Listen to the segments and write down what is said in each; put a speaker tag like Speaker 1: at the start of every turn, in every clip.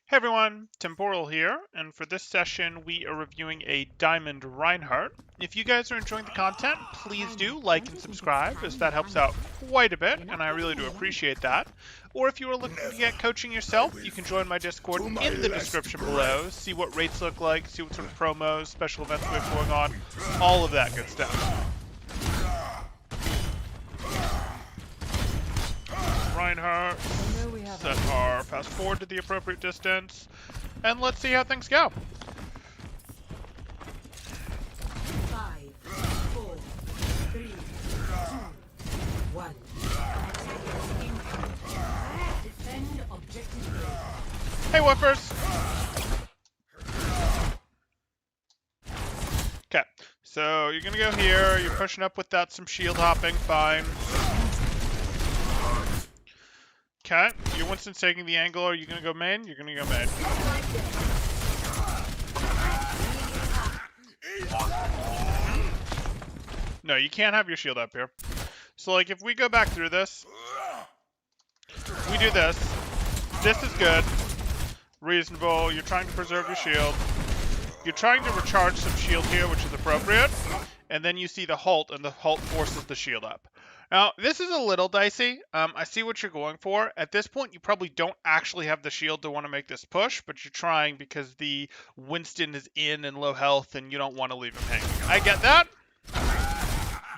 Speaker 1: Hey everyone, Temporal here, and for this session we are reviewing a Diamond Reinhardt. If you guys are enjoying the content, please do
Speaker 2: Reinhardt,
Speaker 1: like
Speaker 2: don't
Speaker 1: and
Speaker 2: you think it's
Speaker 1: subscribe, as
Speaker 2: time you
Speaker 1: that helps
Speaker 2: found a
Speaker 1: out
Speaker 2: home?
Speaker 1: quite a bit,
Speaker 2: You're
Speaker 1: and
Speaker 2: not
Speaker 1: I really
Speaker 2: getting
Speaker 1: do
Speaker 2: along.
Speaker 1: appreciate that. Or if you are looking to get coaching yourself, you can join my Discord in the description below, see what rates look like, see what sort of promos, special events we have going on, all of that good stuff. Reinhardt, set our fast forward to the appropriate distance, and let's see how things go.
Speaker 2: 5, 4, 3, 2, 1. Defend objective A.
Speaker 1: Hey Woofers! Okay, so you're gonna go here, you're pushing up with that, some shield hopping, fine. Okay, you're Winston's taking the angle, are you gonna go main? You're gonna go main. No, you can't have your shield up here. So like, if we go back through this, we do this. This is good. Reasonable, you're trying to preserve your shield. You're trying to recharge some shield here, which is appropriate. And then you see the halt, and the halt forces the shield up. Now, this is a little dicey. I see what you're going for. At this point, you probably don't actually have the shield to want to make this push, but you're trying because the Winston is in and low health, and you don't want to leave him hanging. I get that.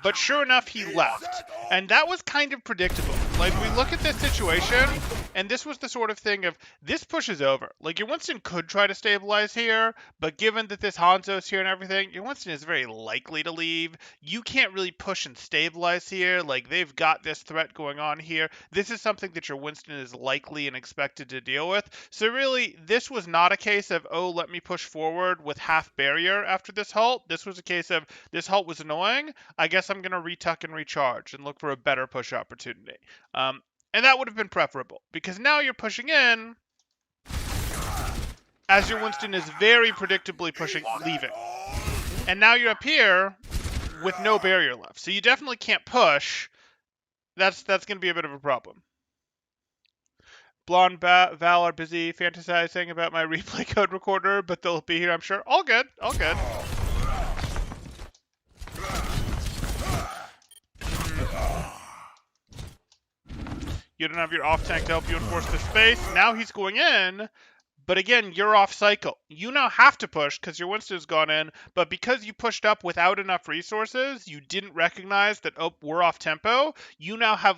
Speaker 1: But sure enough, he left. And that was kind of predictable. Like, we look at this situation, and this was the sort of thing of, this push is over. Like, your Winston could try to stabilize here, but given that this Hanzo's here and everything, your Winston is very likely to leave. You can't really push and stabilize here. Like, they've got this threat going on here. This is something that your Winston is likely and expected to deal with. So really, this was not a case of, oh, let me push forward with half barrier after this halt. This was a case of, this halt was annoying. I guess I'm going to retuck and recharge and look for a better push opportunity. And that would have been preferable, because now you're pushing in as your Winston is very predictably pushing, leaving. And now you're up here with no barrier left. So you definitely can't push. That's going to be a bit of a problem. Blonde Val are busy fantasizing about my replay code recorder, but they'll be here, I'm sure. All good, all good. You don't have your off tank to help you enforce the space. Now he's going in, but again, you're off cycle. You now have to push because your Winston's gone in, but because you pushed up without enough resources, you didn't recognize that, oh, we're off tempo. You now have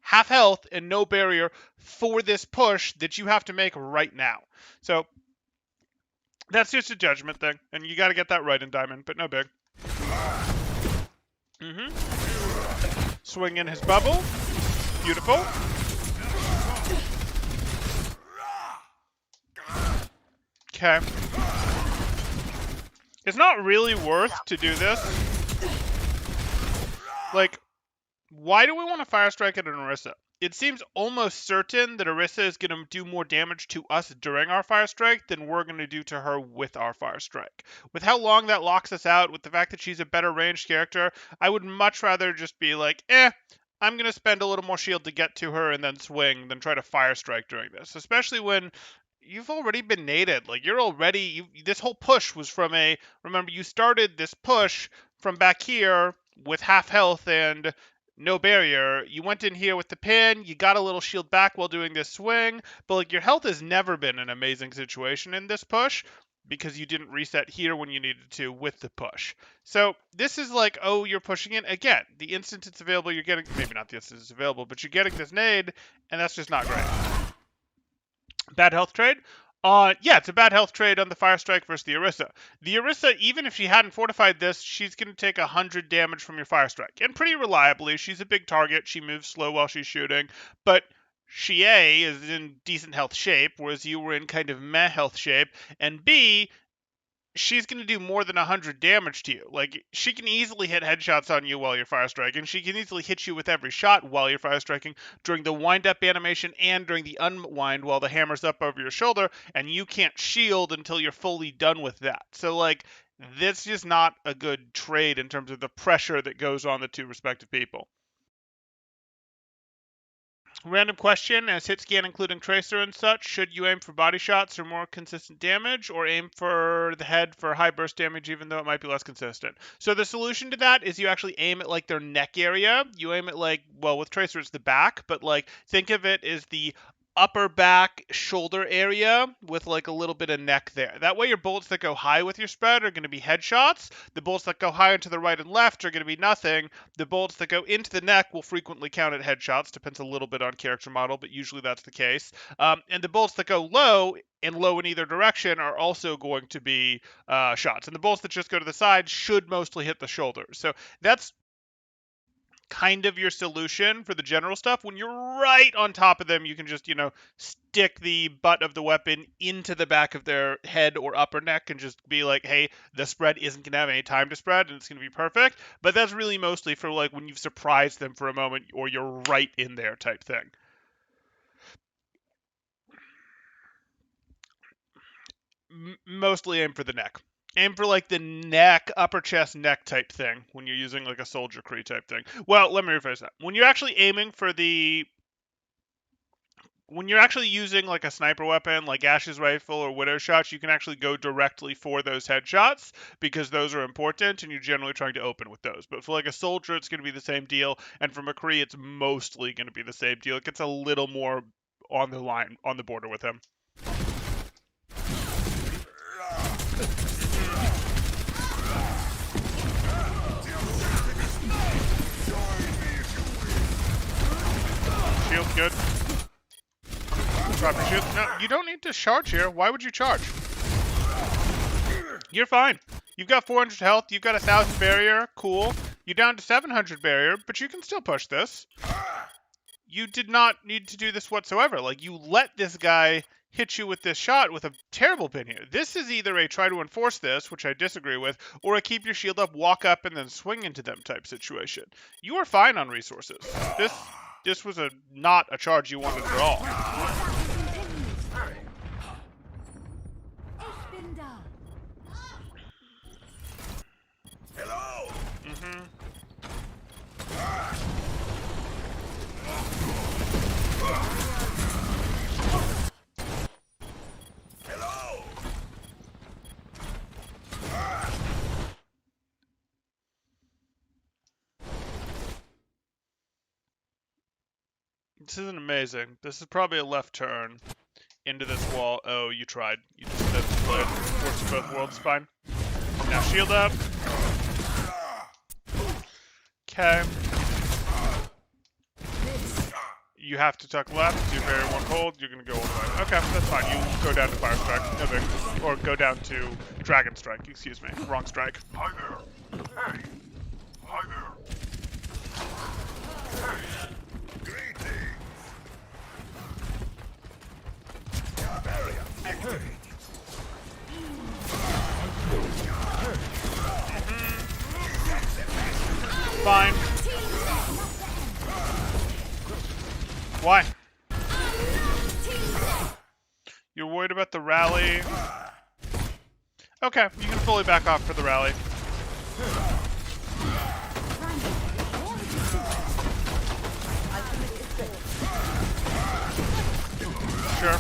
Speaker 1: half health and no barrier for this push that you have to make right now. So that's just a judgment thing, and you got to get that right in Diamond, but no big. Swing in his bubble. Beautiful. Okay. It's not really worth to do this. Like, why do we want to Fire Strike at an Orisa? It seems almost certain that Orisa is going to do more damage to us during our Fire Strike than we're going to do to her with our Fire Strike. With how long that locks us out, with the fact that she's a better ranged character, I would much rather just be like, I'm going to spend a little more shield to get to her and then swing than try to Fire Strike during this. Especially when you've already been naded. Like, you're already, this whole push was from remember, you started this push from back here with half health and no barrier. You went in here with the pin, you got a little shield back while doing this swing, but like, your health has never been an amazing situation in this push because you didn't reset here when you needed to with the push. So this is like, oh, you're pushing in. Again, the instant it's available, you're getting, maybe not the instant it's available, but you're getting this nade, and that's just not great. Bad health trade? Yeah, it's a bad health trade on the Fire Strike versus the Orisa. The Orisa, even if she hadn't fortified this, she's going to take 100 damage from your Fire Strike. And pretty reliably. She's a big target. She moves slow while she's shooting. But she, A, is in decent health shape, whereas you were in kind of meh health shape. And B, she's going to do more than 100 damage to you. Like, she can easily hit headshots on you while you're fire striking. She can easily hit you with every shot while you're fire striking during the wind-up animation and during the unwind while the hammer's up over your shoulder, and you can't shield until you're fully done with that. So, like, this is just not a good trade in terms of the pressure that goes on the two respective people. Random question, as hit scan including tracer and such, should you aim for body shots or more consistent damage, or aim for the head for high burst damage even though it might be less consistent? So the solution to that is you actually aim at like their neck area. You aim at like, well, with tracer it's the back, but like think of it as the upper back shoulder area with like a little bit of neck there. That way your bullets that go high with your spread are going to be headshots. The bullets that go high into the right and left are going to be nothing. The bullets that go into the neck will frequently count at headshots. Depends a little bit on character model, but usually that's the case. And the bullets that go low and low in either direction are also going to be shots. And the bullets that just go to the side should mostly hit the shoulders. So that's kind of your solution for the general stuff. When you're right on top of them, you can just, stick the butt of the weapon into the back of their head or upper neck and just be like, hey, the spread isn't going to have any time to spread and it's going to be perfect. But that's really mostly for like when you've surprised them for a moment or you're right in there type thing. Mostly aim for the neck. Aim for like the neck, upper chest, neck type thing when you're using like a soldier Kree type thing. Well, let me rephrase that. When you're actually aiming for when you're actually using like a sniper weapon like Ash's rifle or Widow shots, you can actually go directly for those headshots because those are important and you're generally trying to open with those. But for like a soldier, it's going to be the same deal. And for McCree, it's mostly going to be the same deal. It gets a little more on the line, on the border with him. Shield's good. Drop your shield. No, you don't need to charge here. Why would you charge? You're fine. You've got 400 health. You've got 1,000 barrier. Cool. You're down to 700 barrier, but you can still push this. You did not need to do this whatsoever. Like, you let this guy hit you with this shot with a terrible pin here. This is either a try to enforce this, which I disagree with, or a keep your shield up, walk up, and then swing into them type situation. You are fine on resources. This was not a charge you wanted at all.
Speaker 3: Hello. Hello.
Speaker 1: This isn't amazing. This is probably a left turn into this wall. Oh, you tried. You just did split. Worst of both worlds. Fine. Now shield up. Okay. You have to tuck left. Do barrier one hold. You're gonna go all the way. Okay, that's fine. You go down to fire strike. No big. Or go down to dragon strike. Excuse me. Wrong strike.
Speaker 3: Hi there. Hey. Hi there. Hey. Greetings. Barrier activated.
Speaker 1: Fine. Why? You're worried about the rally? Okay, you can fully back off for the rally. Sure.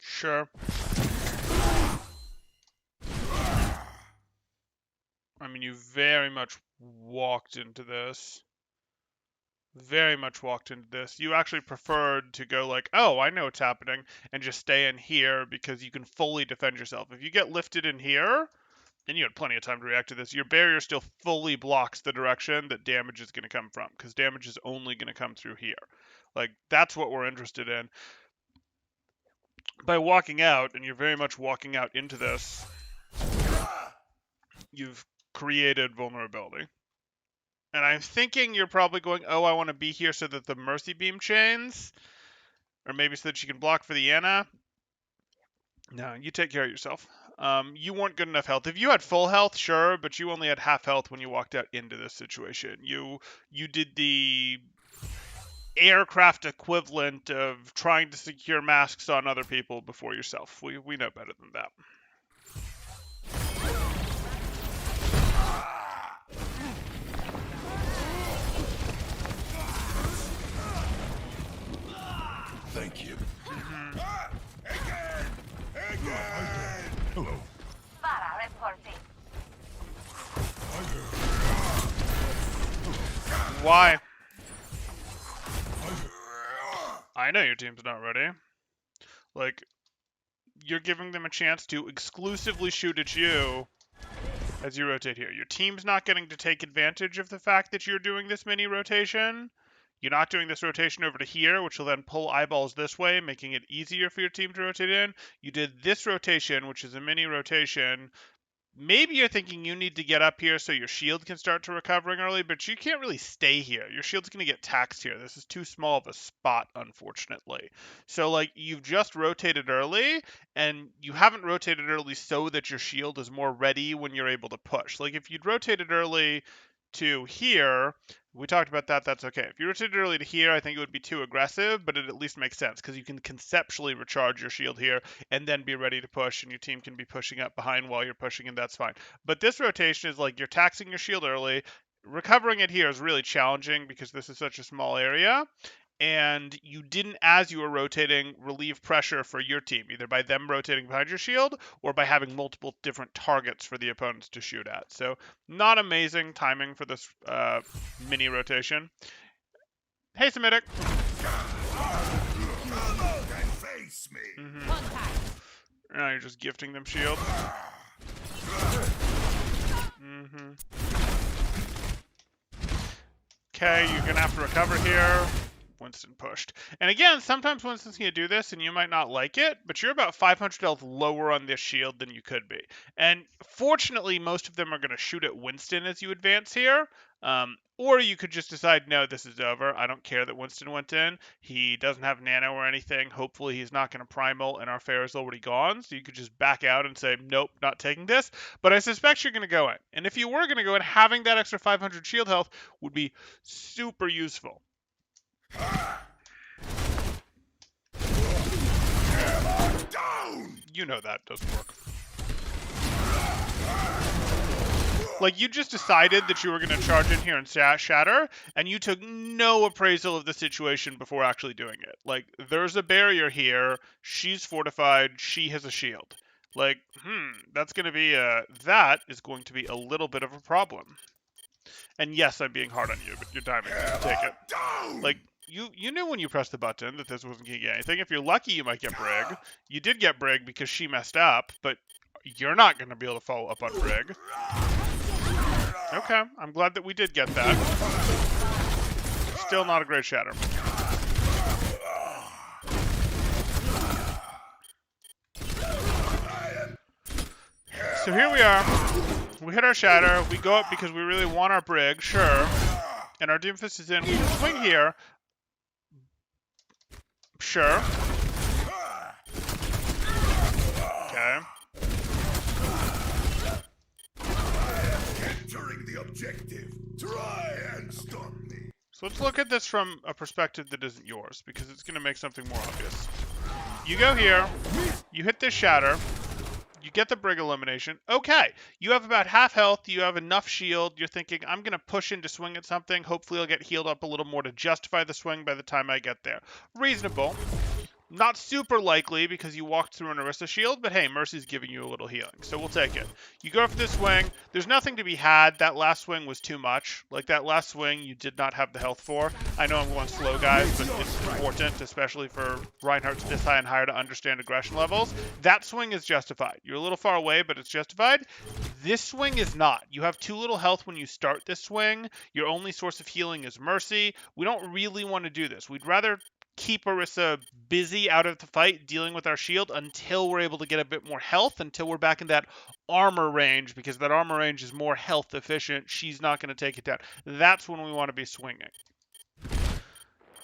Speaker 1: Sure. I mean, you very much walked into this. Very much walked into this. You actually preferred to go like, oh, I know what's happening, and just stay in here because you can fully defend yourself. If you get lifted in here, and you had plenty of time to react to this, your barrier still fully blocks the direction that damage is going to come from, because damage is only going to come through here. Like, that's what we're interested in. By walking out, and you're very much walking out into this, you've created vulnerability. And I'm thinking you're probably going, oh, I want to be here so that the Mercy Beam chains, or maybe so that you can block for the Ana. No, you take care of yourself. You weren't good enough health. If you had full health, sure, but you only had half health when you walked out into this situation. You did the aircraft equivalent of trying to secure masks on other people before yourself. We know better than that.
Speaker 3: Thank you. Again! Hello.
Speaker 4: Para reporting.
Speaker 1: Why? I know your team's not ready. Like, you're giving them a chance to exclusively shoot at you as you rotate here. Your team's not getting to take advantage of the fact that you're doing this mini rotation. You're not doing this rotation over to here, which will then pull eyeballs this way, making it easier for your team to rotate in. You did this rotation, which is a mini rotation. Maybe you're thinking you need to get up here so your shield can start to recovering early, but you can't really stay here. Your shield's going to get taxed here. This is too small of a spot, unfortunately. So, like, you've just rotated early, and you haven't rotated early so that your shield is more ready when you're able to push. Like, if you'd rotated early to here, we talked about that, that's okay. If you rotated early to here, I think it would be too aggressive, but it at least makes sense because you can conceptually recharge your shield here and then be ready to push, and your team can be pushing up behind while you're pushing, and that's fine. But this rotation is like you're taxing your shield early. Recovering it here is really challenging because this is such a small area, and you didn't, as you were rotating, relieve pressure for your team, either by them rotating behind your shield or by having multiple different targets for the opponents to shoot at. So not amazing timing for this mini rotation. Hey, Semitic.
Speaker 3: Face me.
Speaker 1: Now you're just gifting them shield. Okay, you're gonna have to recover here. Winston pushed. And again, sometimes Winston's going to do this and you might not like it, but you're about 500 health lower on this shield than you could be. And fortunately, most of them are going to shoot at Winston as you advance here. Or you could just decide, no, this is over. I don't care that Winston went in. He doesn't have nano or anything. Hopefully he's not going to primal and our fair is already gone. So you could just back out and say, nope, not taking this. But I suspect you're going to go in. And if you were going to go in, having that extra 500 shield health would be super useful. You know that doesn't work. Like, you just decided that you were going to charge in here and shatter, and you took no appraisal of the situation before actually doing it. Like, there's a barrier here, she's fortified, she has a shield. Like, that is going to be a little bit of a problem. And yes, I'm being hard on you, but you're timing it. Take it. Like, you knew when you pressed the button that this wasn't going to get anything. If you're lucky, you might get Brig. You did get Brig because she messed up, but you're not going to be able to follow up on Brig. Okay, I'm glad that we did get that. Still not a great shatter. So here we are. We hit our shatter. We go up because we really want our Brig, sure. And our Doomfist is in. We can swing here. Sure. Okay.
Speaker 3: Entering the objective. Try and stop me.
Speaker 1: So let's look at this from a perspective that isn't yours, because it's going to make something more obvious. You go here. You hit this shatter. You get the Brig elimination. Okay, you have about half health. You have enough shield. You're thinking, I'm going to push in to swing at something. Hopefully I'll get healed up a little more to justify the swing by the time I get there. Reasonable. Not super likely because you walked through an Orisa shield, but hey, Mercy's giving you a little healing, so we'll take it. You go for this swing. There's nothing to be had. That last swing was too much. Like, that last swing you did not have the health for. I know I'm going slow, guys, but it's important, especially for Reinhardt's this high and higher, to understand aggression levels. That swing is justified. You're a little far away, but it's justified. This swing is not. You have too little health when you start this swing. Your only source of healing is Mercy. We don't really want to do this. We'd rather keep Orisa busy out of the fight, dealing with our shield until we're able to get a bit more health, until we're back in that armor range, because that armor range is more health efficient. She's not going to take it down. That's when we want to be swinging.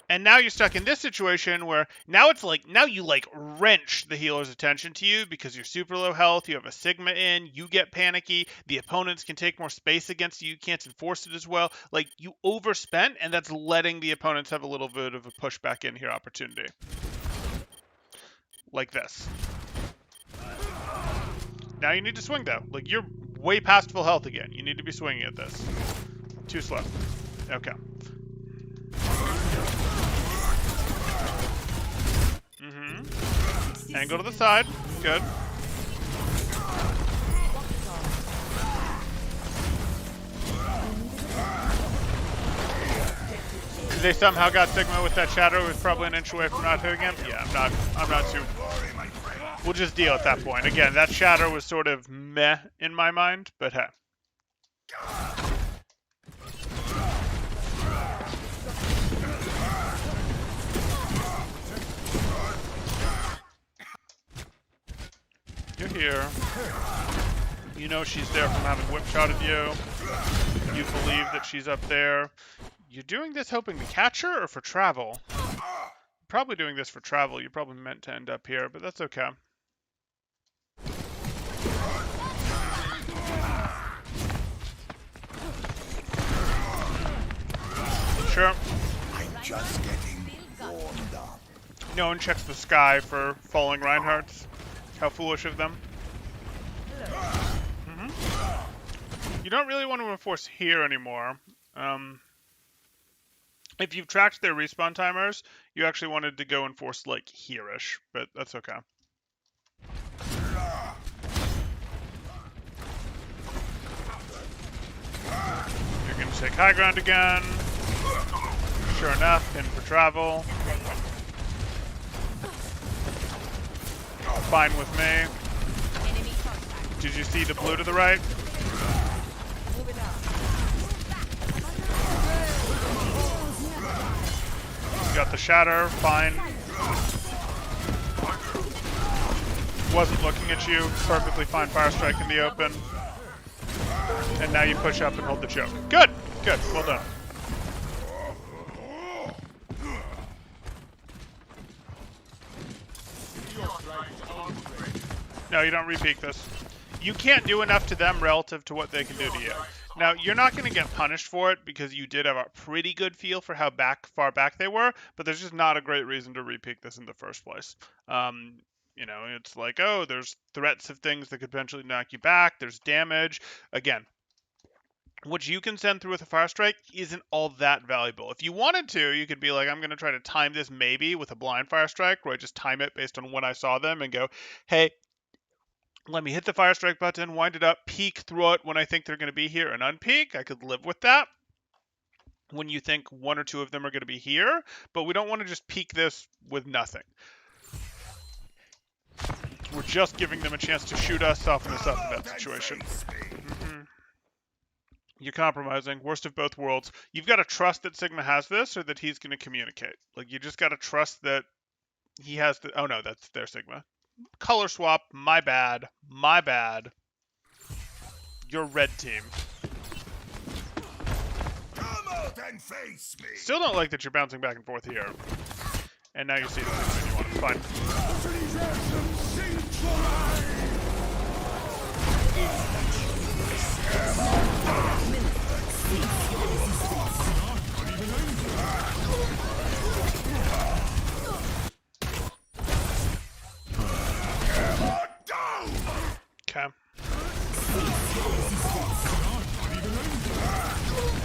Speaker 1: And now you're stuck in this situation where now it's like now you like wrench the healer's attention to you because you're super low health, you have a Sigma in, you get panicky, the opponents can take more space against you, you can't enforce it as well. Like you overspent, and that's letting the opponents have a little bit of a push back in here opportunity. Like this. Now you need to swing though. Like you're way past full health again. You need to be swinging at this. Too slow. Okay. Angle to the side. Good. They somehow got Sigma with that shadow. It was probably an inch away from not hitting him. Yeah, I'm not too. We'll just deal at that point. Again, that shadow was sort of meh in my mind, but hey. You're here. You know she's there from having whip shotted you. You believe that she's up there. You're doing this hoping to catch her or for travel? Probably doing this for travel. You probably meant to end up here, but that's okay. Sure.
Speaker 3: I'm just getting warmed up.
Speaker 1: No one checks the sky for falling Reinhardts. How foolish of them. You don't really want to enforce here anymore. If you've tracked their respawn timers, you actually wanted to go enforce like here-ish, but that's okay. You're going to take high ground again. Sure enough, in for travel. Fine with me. Did you see the blue to the right? Got the shatter, fine. Wasn't looking at you, perfectly fine fire strike in the open. And now you push up and hold the choke. Good, good, well done. No, you don't repeat this. You can't do enough to them relative to what they can do to you. Now, you're not going to get punished for it because you did have a pretty good feel for how far back they were, but there's just not a great reason to repeat this in the first place. You know, it's like, oh, there's threats of things that could potentially knock you back. There's damage. Again, what you can send through with a fire strike isn't all that valuable. If you wanted to, you could be like, I'm going to try to time this maybe with a blind fire strike, where I just time it based on when I saw them and go, hey, let me hit the fire strike button, wind it up, peek through it when I think they're going to be here, and unpeek. I could live with that when you think one or two of them are going to be here, but we don't want to just peek this with nothing. We're just giving them a chance to shoot us, soften us up in that situation. You're compromising. Worst of both worlds. You've got to trust that Sigma has this or that he's going to communicate. Like, you just got to trust that he has the... Oh, no, that's their Sigma. Color swap. My bad. My bad. You're red team.
Speaker 3: Come out and face me.
Speaker 1: Still don't like that you're bouncing back and forth here. And now you see the Sigma you want. Fine. Okay.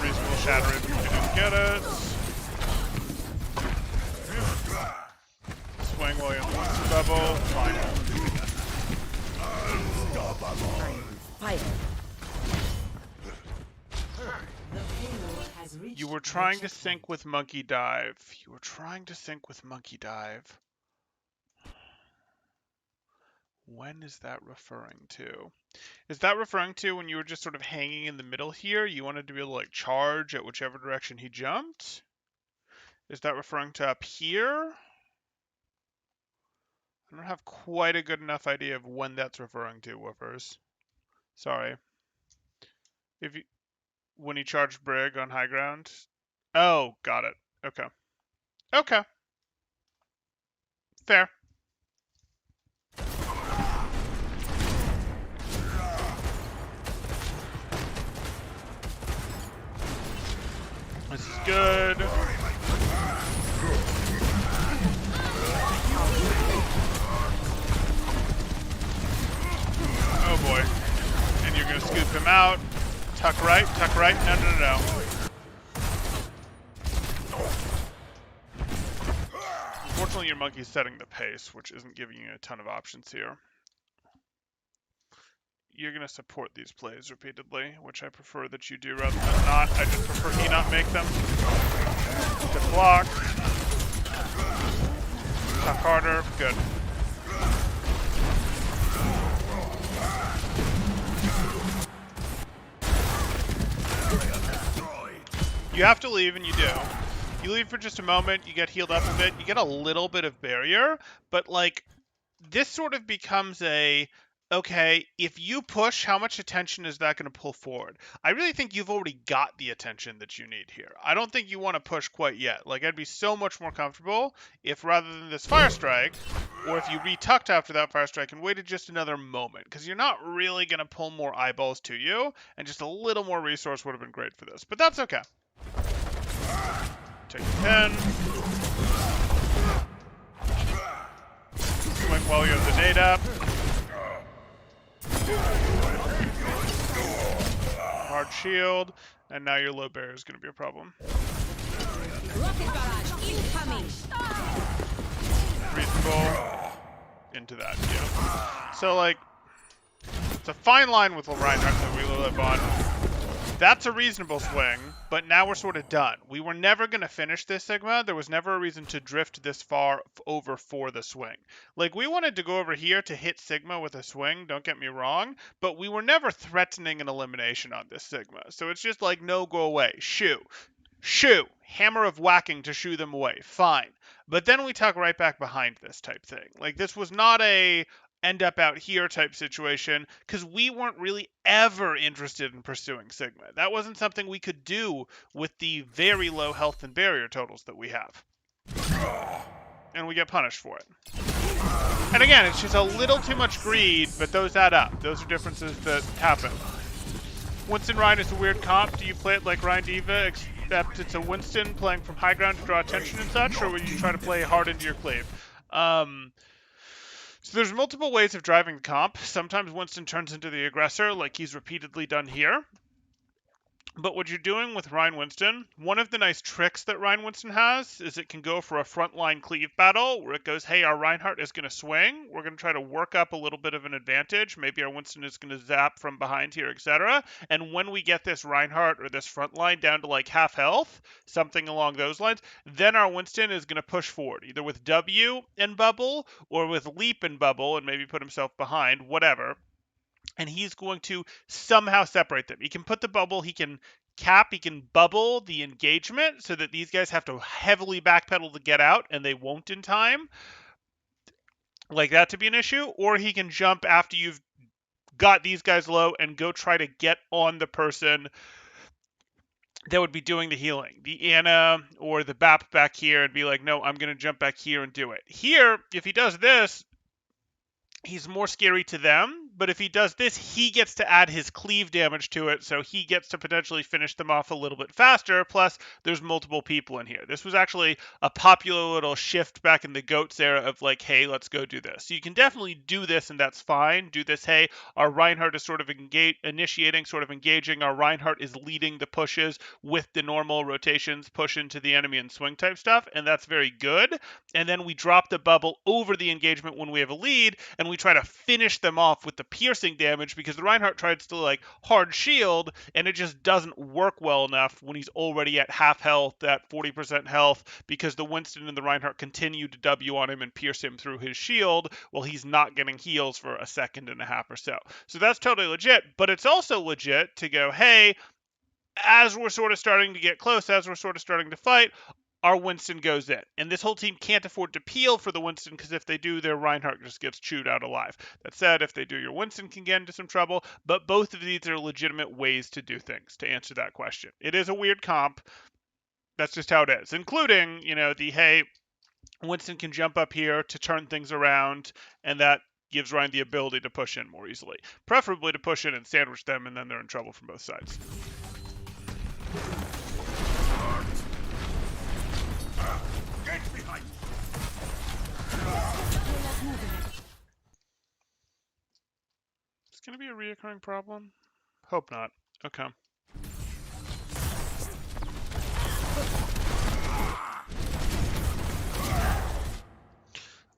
Speaker 1: Reasonable shatter if you didn't get it. Swing while you're on the double. Fine. You were trying to sync with Monkey Dive. You were trying to sync with Monkey Dive. When is that referring to? Is that referring to when you were just sort of hanging in the middle here? You wanted to be able to like charge at whichever direction he jumped? Is that referring to up here? I don't have quite a good enough idea of when that's referring to, Woofers. Sorry. When he charged Brig on high ground? Oh, got it. Okay. Okay, fair. This is good. Oh boy. And you're gonna scoop him out. Tuck right, tuck right. No, no, no, no. Unfortunately, your monkey's setting the pace, which isn't giving you a ton of options here. You're gonna support these plays repeatedly, which I prefer that you do rather than not. I just prefer he not make them. Good block. Tuck harder. Good. You have to leave, and you do. You leave for just a moment, you get healed up a bit, you get a little bit of barrier, but like, this sort of becomes okay, if you push, how much attention is that going to pull forward? I really think you've already got the attention that you need here. I don't think you want to push quite yet. Like, I'd be so much more comfortable if rather than this fire strike, or if you retucked after that fire strike and waited just another moment, because you're not really going to pull more eyeballs to you, and just a little more resource would have been great for this. But that's okay. Take a 10. Swing while you have the nade up. Hard shield. And now your low barrier is going to be a problem.
Speaker 2: Rocket barrage incoming.
Speaker 1: Reasonable. Into that, yeah. So, like, it's a fine line with Reinhardt that we live on. That's a reasonable swing, but now we're sort of done. We were never going to finish this Sigma. There was never a reason to drift this far over for the swing. Like, we wanted to go over here to hit Sigma with a swing, don't get me wrong, but we were never threatening an elimination on this Sigma. So it's just like, no, go away. Shoo. Shoo. Hammer of whacking to shoo them away. Fine. But then we tuck right back behind this type thing. Like, this was not a end up out here type situation because we weren't really ever interested in pursuing Sigma. That wasn't something we could do with the very low health and barrier totals that we have. And we get punished for it. And again, it's just a little too much greed, but those add up. Those are differences that happen. Winston Ryan is a weird comp. Do you play it like Ryan Diva, except it's a Winston playing from high ground to draw attention and such, or would you try to play hard into your cleave? So there's multiple ways of driving the comp. Sometimes Winston turns into the aggressor, like he's repeatedly done here. But what you're doing with Ryan Winston, one of the nice tricks that Ryan Winston has is it can go for a frontline cleave battle where it goes, hey, our Reinhardt is going to swing. We're going to try to work up a little bit of an advantage. Maybe our Winston is going to zap from behind here, etc. And when we get this Reinhardt or this frontline down to like half health, something along those lines, then our Winston is going to push forward, either with W and bubble or with leap and bubble and maybe put himself behind, whatever. And he's going to somehow separate them. He can put the bubble, he can he can bubble the engagement so that these guys have to heavily backpedal to get out and they won't in time, like that to be an issue, or he can jump after you've got these guys low and go try to get on the person that would be doing the healing, the Anna or the BAP back here, and be like, no, I'm going to jump back here and do it. Here, if he does this, he's more scary to them, but if he does this, he gets to add his cleave damage to it, so he gets to potentially finish them off a little bit faster, plus there's multiple people in here. This was actually a popular little shift back in the GOATS era of like, hey, let's go do this. So you can definitely do this, and that's fine. Do this, hey, our Reinhardt is sort of initiating, sort of engaging. Our Reinhardt is leading the pushes with the normal rotations, push into the enemy and swing type stuff, and that's very good. And then we drop the bubble over the engagement when we have a lead, and we try to finish them off with the piercing damage because the Reinhardt tries to like hard shield and it just doesn't work well enough when he's already at half health, at 40% health, because the Winston and the Reinhardt continue to W on him and pierce him through his shield while he's not getting heals for a second and a half or so. So that's totally legit, but it's also legit to go, hey, as we're sort of starting to get close, as we're sort of starting to fight, our Winston goes in. And this whole team can't afford to peel for the Winston because if they do, their Reinhardt just gets chewed out alive. That said, if they do, your Winston can get into some trouble, but both of these are legitimate ways to do things, to answer that question. It is a weird comp, That's just how it is. Including, the hey, Winston can jump up here to turn things around, and that gives Ryan the ability to push in more easily. Preferably to push in and sandwich them, and then they're in trouble from both sides.
Speaker 3: Get behind!
Speaker 1: It's going to be a reoccurring problem? Hope not. Okay.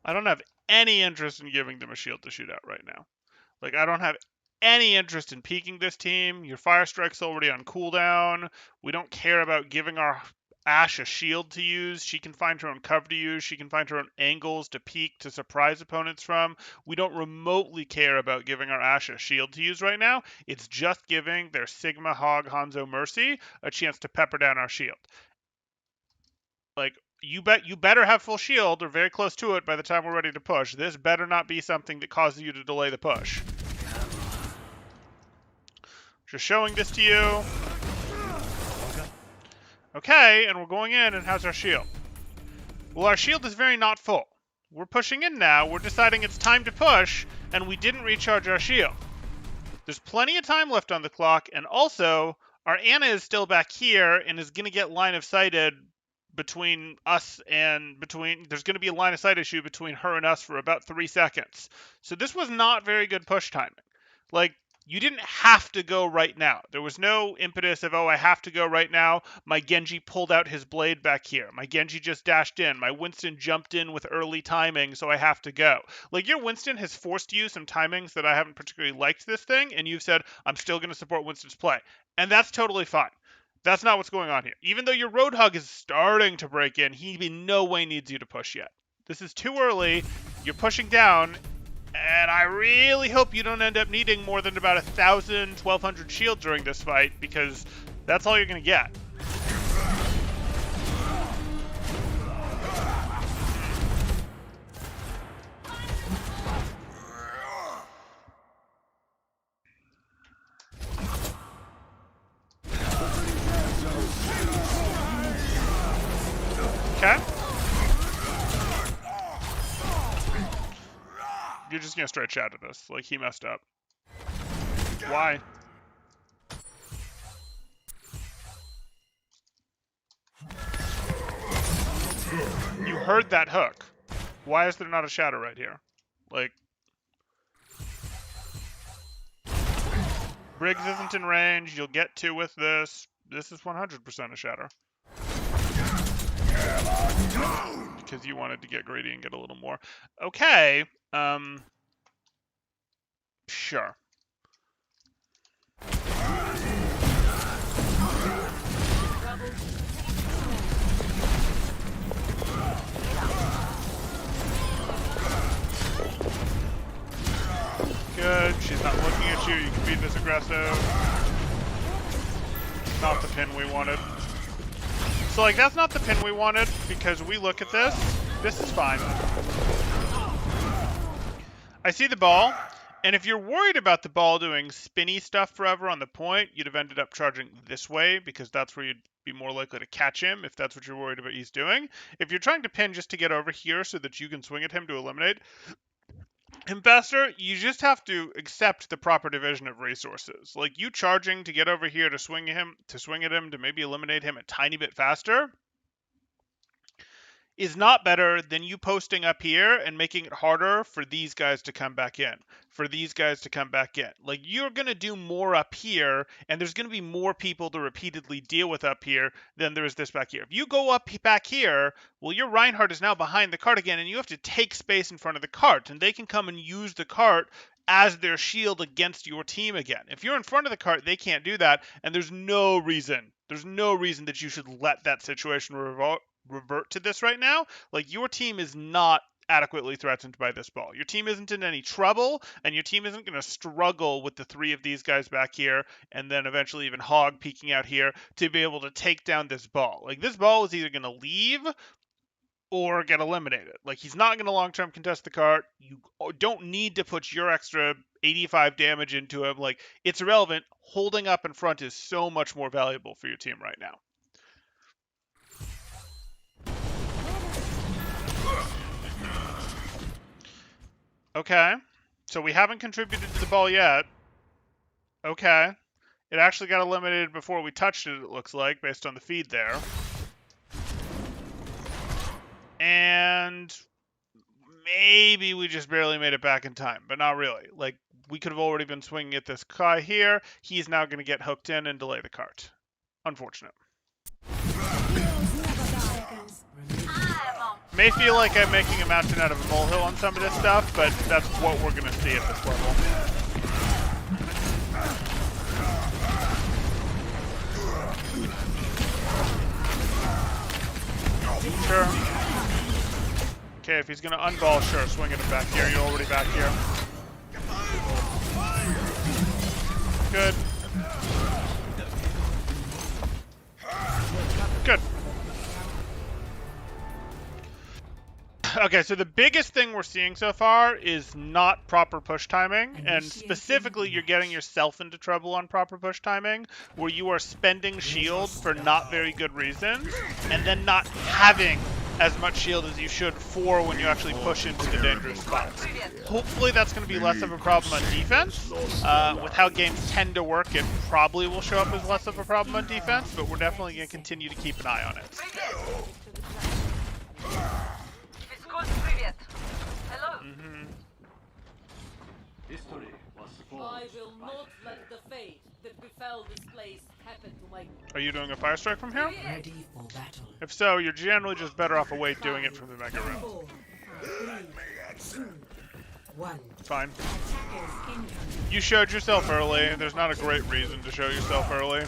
Speaker 1: I don't have any interest in giving them a shield to shoot out right now. Like, I don't have any interest in peeking this team. Your Fire Strike's already on cooldown. We don't care about giving our Ashe a shield to use. She can find her own cover to use. She can find her own angles to peek to surprise opponents from. We don't remotely care about giving our Ashe a shield to use right now. It's just giving their Sigma, Hog, Hanzo, Mercy a chance to pepper down our shield. Like, you better have full shield or very close to it by the time we're ready to push. This better not be something that causes you to delay the push. Just showing this to you. Okay, and we're going in, and how's our shield? Well, our shield is very not full. We're pushing in now. We're deciding it's time to push, and we didn't recharge our shield. There's plenty of time left on the clock, and also, our Ana is still back here and is going to get line of sighted between us and there's going to be a line of sight issue between her and us for about 3 seconds. So this was not very good push timing. Like, you didn't have to go right now. There was no impetus of, oh, I have to go right now. My Genji pulled out his blade back here. My Genji just dashed in. My Winston jumped in with early timing, so I have to go. Like, your Winston has forced you some timings that I haven't particularly liked this thing, and you've said, I'm still going to support Winston's play. And that's totally fine. That's not what's going on here. Even though your Roadhog is starting to break in, he in no way needs you to push yet. This is too early. You're pushing down, and I really hope you don't end up needing more than about 1,000, 1,200 shield during this fight, because that's all you're going to get. Okay. You're just going to straight shadow this. Like, he messed up. Why? You heard that hook. Why is there not a shadow right here? Like, Briggs isn't in range. You'll get 2 with this. This is 100% a shadow. Because you wanted to get greedy and get a little more. Okay. Sure. Good. She's not looking at you. You can be this aggressive. Not the pin we wanted. So, like, that's not the pin we wanted, because we look at this. This is fine. I see the ball, and if you're worried about the ball doing spinny stuff forever on the point, you'd have ended up charging this way, because that's where you'd be more likely to catch him, if that's what you're worried about he's doing. If you're trying to pin just to get over here so that you can swing at him to eliminate him faster, you just have to accept the proper division of resources. Like, you charging to get over here to swing at him, to maybe eliminate him a tiny bit faster, is not better than you posting up here and making it harder for these guys to come back in. Like, you're going to do more up here, and there's going to be more people to repeatedly deal with up here than there is this back here. If you go up back here, well, your Reinhardt is now behind the cart again, and you have to take space in front of the cart, and they can come and use the cart as their shield against your team again. If you're in front of the cart, they can't do that, and there's no reason that you should let that situation revert to this right now. Like, your team is not adequately threatened by this ball. Your team isn't in any trouble, and your team isn't going to struggle with the 3 of these guys back here, and then eventually even Hog peeking out here to be able to take down this ball. Like, this ball is either going to leave or get eliminated. Like, he's not going to long-term contest the cart. You don't need to put your extra 85 damage into him. Like, it's irrelevant. Holding up in front is so much more valuable for your team right now. Okay. So we haven't contributed to the ball yet. Okay. It actually got eliminated before we touched it looks like, based on the feed there. And maybe we just barely made it back in time, but not really. Like, we could have already been swinging at this guy here. He's now going to get hooked in and delay the cart. Unfortunate. May feel like I'm making a mountain out of a molehill on some of this stuff, but that's what we're going to see at this level. Sure. Okay, if he's going to unball, sure, swing at him back here. You're already back here. Good. Good. Okay, so the biggest thing we're seeing so far is not proper push timing, and specifically you're getting yourself into trouble on proper push timing, where you are spending shield for not very good reasons, and then not having as much shield as you should for when you actually push into the dangerous spots. Hopefully that's going to be less of a problem on defense. With how games tend to work, it probably will show up as less of a problem on defense, but we're definitely going to continue to keep an eye on it.
Speaker 2: I will not let the fate that befell this place happen to my...
Speaker 1: Are you doing a fire strike from here?
Speaker 2: Ready for battle.
Speaker 1: If so, you're generally just better off away doing it from the mega room.
Speaker 2: 4, 3, 2, 1.
Speaker 1: Fine.
Speaker 2: Attackers incoming.
Speaker 1: You showed yourself early. There's not a great reason to show yourself early.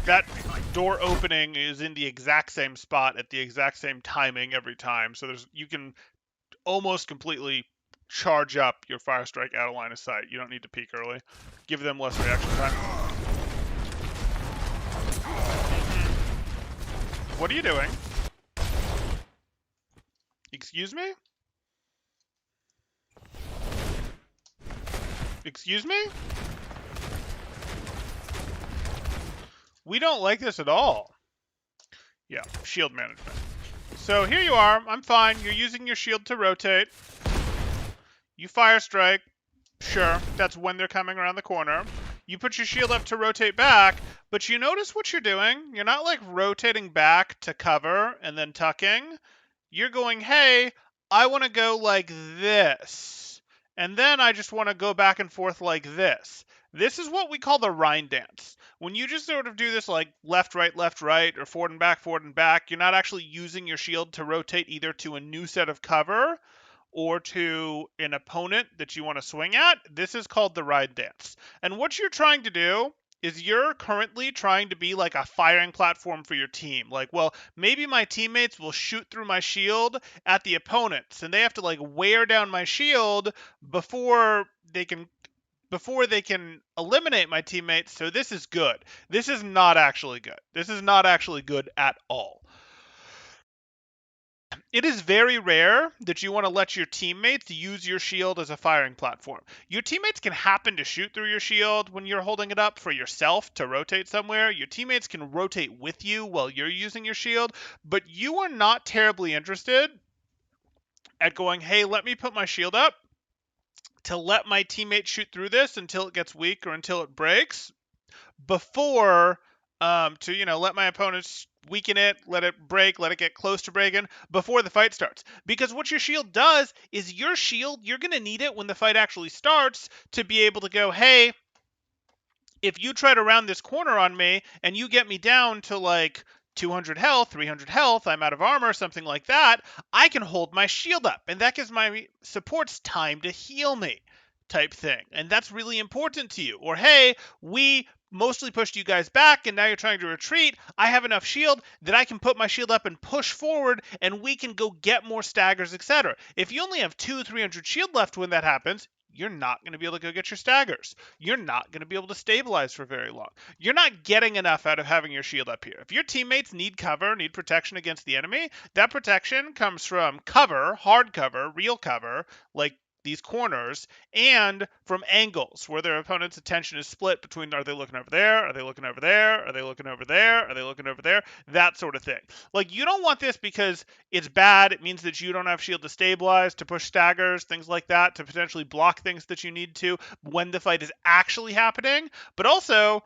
Speaker 1: That door opening is in the exact same spot at the exact same timing every time, so you can almost completely charge up your fire strike out of line of sight. You don't need to peek early. Give them less reaction time. What are you doing? Excuse me? Excuse me? We don't like this at all. Yeah, shield management. So here you are. I'm fine. You're using your shield to rotate. You fire strike. Sure, that's when they're coming around the corner. You put your shield up to rotate back, but you notice what you're doing? You're not like rotating back to cover and then tucking. You're going, hey, I want to go like this. And then I just want to go back and forth like this. This is what we call the Rhine dance. When you just sort of do this like left, right, or forward and back, you're not actually using your shield to rotate either to a new set of cover or to an opponent that you want to swing at. This is called the Rhine dance. And what you're trying to do is you're currently trying to be like a firing platform for your team. Like, well, maybe my teammates will shoot through my shield at the opponents, and they have to like wear down my shield before they can eliminate my teammates. So this is good. This is not actually good. This is not actually good at all. It is very rare that you want to let your teammates use your shield as a firing platform. Your teammates can happen to shoot through your shield when you're holding it up for yourself to rotate somewhere. Your teammates can rotate with you while you're using your shield, but you are not terribly interested at going, hey, let me put my shield up to let my teammate shoot through this until it gets weak or until it breaks before let my opponents weaken it, let it break, let it get close to breaking before the fight starts. Because what your shield does is your shield, you're going to need it when the fight actually starts to be able to go, hey, if you try to round this corner on me and you get me down to like 200 health, 300 health, I'm out of armor, something like that, I can hold my shield up. And that gives my supports time to heal me type thing. And that's really important to you. Or, hey, we mostly pushed you guys back and now you're trying to retreat. I have enough shield that I can put my shield up and push forward and we can go get more staggers, etc. If you only have 200-300 shield left when that happens, you're not going to be able to go get your staggers. You're not going to be able to stabilize for very long. You're not getting enough out of having your shield up here. If your teammates need cover, need protection against the enemy, that protection comes from cover, hard cover, real cover, like these corners, and from angles where their opponent's attention is split between are they looking over there, are they looking over there, are they looking over there, are they looking over there, that sort of thing. Like, you don't want this because it's bad. It means that you don't have shield to stabilize, to push staggers, things like that, to potentially block things that you need to when the fight is actually happening. But also,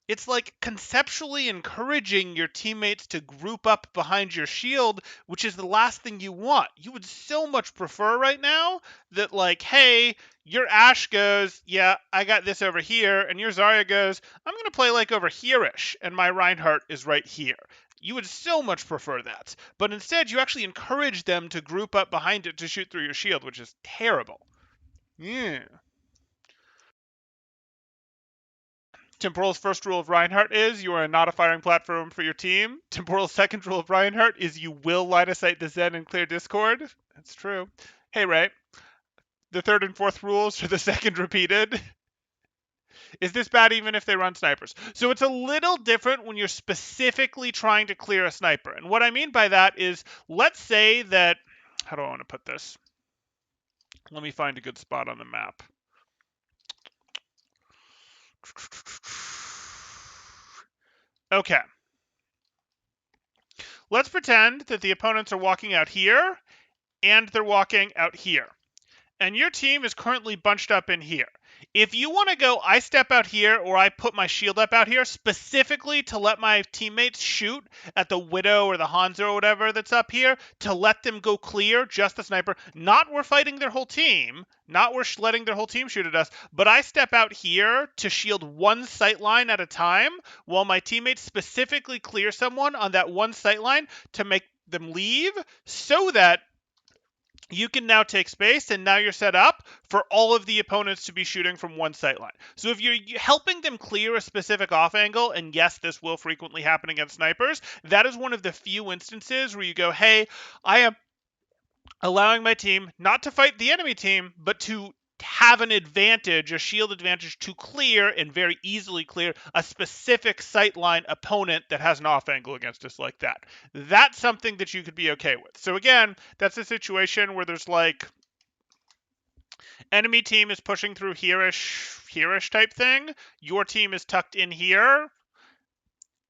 Speaker 1: it's like conceptually encouraging your teammates to group up behind your shield, which is the last thing you want. You would so much prefer right now that, like, hey, your Ashe goes, yeah, I got this over here, and your Zarya goes, I'm going to play like over here-ish, and my Reinhardt is right here. You would so much prefer that. But instead, you actually encourage them to group up behind it to shoot through your shield, which is terrible. Yeah. Temporal's first rule of Reinhardt is you are not a firing platform for your team. Temporal's second rule of Reinhardt is you will line of sight the Zen and clear Discord. That's true. Hey, Ray. The third and fourth rules are the second repeated. Is this bad even if they run snipers? So it's a little different when you're specifically trying to clear a sniper. And what I mean by that is, let's say that, how do I want to put this? Let me find a good spot on the map. Okay. Let's pretend that the opponents are walking out here and they're walking out here. And your team is currently bunched up in here. If you want to go, I step out here or I put my shield up out here specifically to let my teammates shoot at the Widow or the Hanzo or whatever that's up here, to let them go clear, just the sniper. Not we're fighting their whole team, not we're letting their whole team shoot at us, but I step out here to shield one sight line at a time while my teammates specifically clear someone on that one sight line to make them leave, so that you can now take space, and now you're set up for all of the opponents to be shooting from one sight line. So if you're helping them clear a specific off angle, and yes, this will frequently happen against snipers, that is one of the few instances where you go, hey, I am allowing my team not to fight the enemy team, but to have an advantage, a shield advantage, to clear and very easily clear a specific sightline opponent that has an off angle against us like that. That's something that you could be okay with. So again, that's a situation where there's like enemy team is pushing through here-ish type thing. Your team is tucked in here,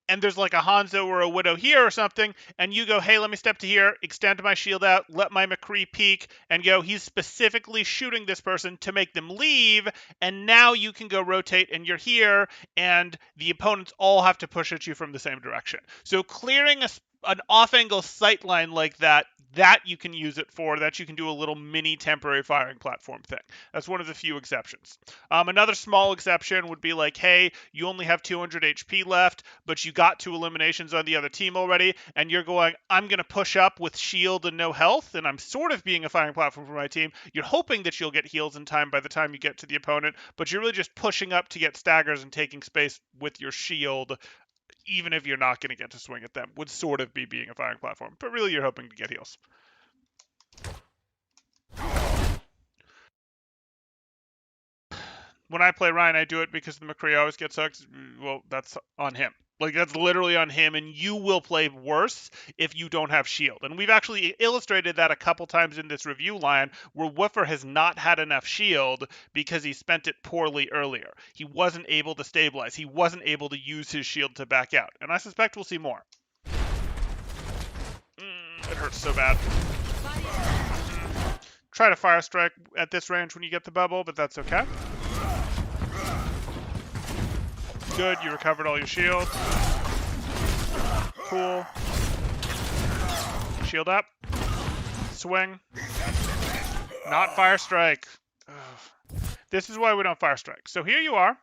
Speaker 1: and there's like a Hanzo or a Widow here or something, and you go, hey, let me step to here, extend my shield out, let my McCree peek, and go, he's specifically shooting this person to make them leave, and now you can go rotate, and you're here, and the opponents all have to push at you from the same direction. So clearing an off-angle sight line like that you can use it for, that you can do a little mini temporary firing platform thing. That's one of the few exceptions. Another small exception would be like, hey, you only have 200 HP left, but you got 2 eliminations on the other team already, and you're going, I'm going to push up with shield and no health, and I'm sort of being a firing platform for my team. You're hoping that you'll get heals in time by the time you get to the opponent, but you're really just pushing up to get staggers and taking space with your shield, even if you're not going to get to swing at them, would sort of be being a firing platform. But really, you're hoping to get heals. When I play Ryan, I do it because the McCree always gets hooked. Well, that's on him. Like, that's literally on him, and you will play worse if you don't have shield. And we've actually illustrated that a couple times in this review line, where Woofer has not had enough shield because he spent it poorly earlier. He wasn't able to stabilize. He wasn't able to use his shield to back out. And I suspect we'll see more. It hurts so bad. Try to fire strike at this range when you get the bubble, but that's okay. Good, you recovered all your shield. Cool. Shield up. Swing. Not fire strike. Ugh. This is why we don't fire strike. So here you are.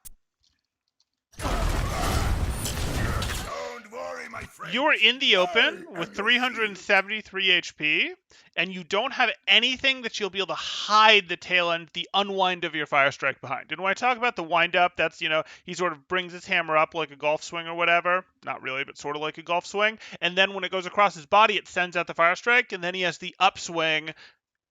Speaker 1: You are in the open with 373 HP, and you don't have anything that you'll be able to hide the tail end, the unwind of your fire strike behind. And when I talk about the wind up, that's, he sort of brings his hammer up like a golf swing or whatever. Not really, but sort of like a golf swing. And then when it goes across his body, it sends out the fire strike, and then he has the upswing.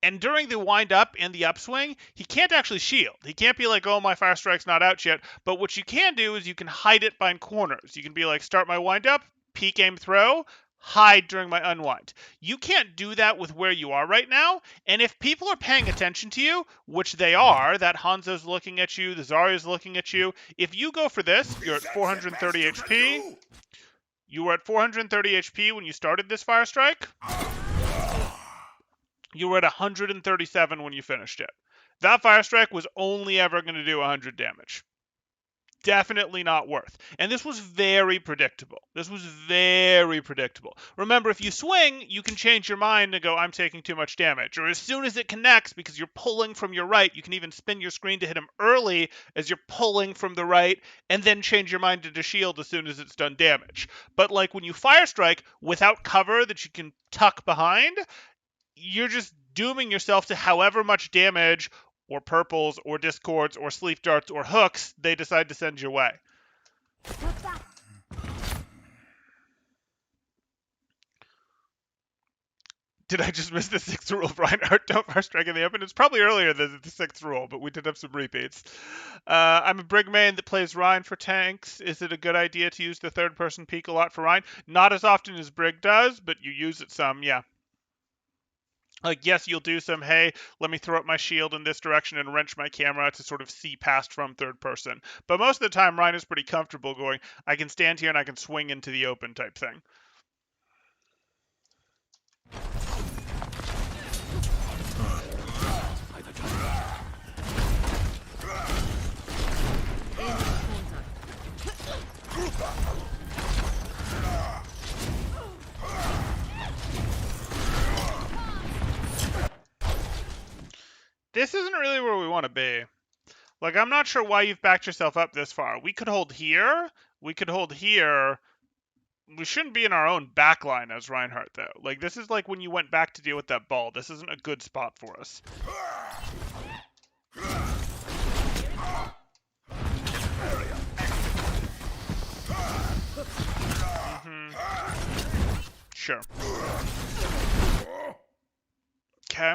Speaker 1: And during the wind up and the upswing, he can't actually shield. He can't be like, oh, my fire strike's not out yet. But what you can do is you can hide it behind corners. You can be like, start my wind up, peek, aim, throw, hide during my unwind. You can't do that with where you are right now, and if people are paying attention to you, which they are, that Hanzo's looking at you, the Zarya's looking at you, if you go for this, you're at
Speaker 3: Is that
Speaker 1: 430
Speaker 3: the best you can
Speaker 1: HP.
Speaker 3: do?
Speaker 1: You were at 430 HP when you started this Fire Strike. You were at 137 when you finished it. That Fire Strike was only ever going to do 100 damage. Definitely not worth. And this was very predictable. Remember, if you swing, you can change your mind and go, I'm taking too much damage. Or as soon as it connects, because you're pulling from your right, you can even spin your screen to hit him early as you're pulling from the right, and then change your mind to shield as soon as it's done damage. But like when you Fire Strike without cover that you can tuck behind, you're just dooming yourself to however much damage or purples or discords or sleep darts or hooks they decide to send your way. Did I just miss the 6th rule of Reinhardt? Don't fire strike in the open. It's probably earlier than the 6th rule, but we did have some repeats. I'm a Brig main that plays Rein for tanks. Is it a good idea to use the third person peek a lot for Rein? Not as often as Brig does, but you use it some, yeah. Like, yes, you'll do some, hey, let me throw up my shield in this direction and wrench my camera to sort of see past from third person. But most of the time, Ryan is pretty comfortable going, I can stand here and I can swing into the open type thing. This isn't really where we want to be. Like, I'm not sure why you've backed yourself up this far. We could hold here. We could hold here. We shouldn't be in our own backline as Reinhardt, though. Like, this is like when you went back to deal with that ball. This isn't a good spot for us. Sure. Okay.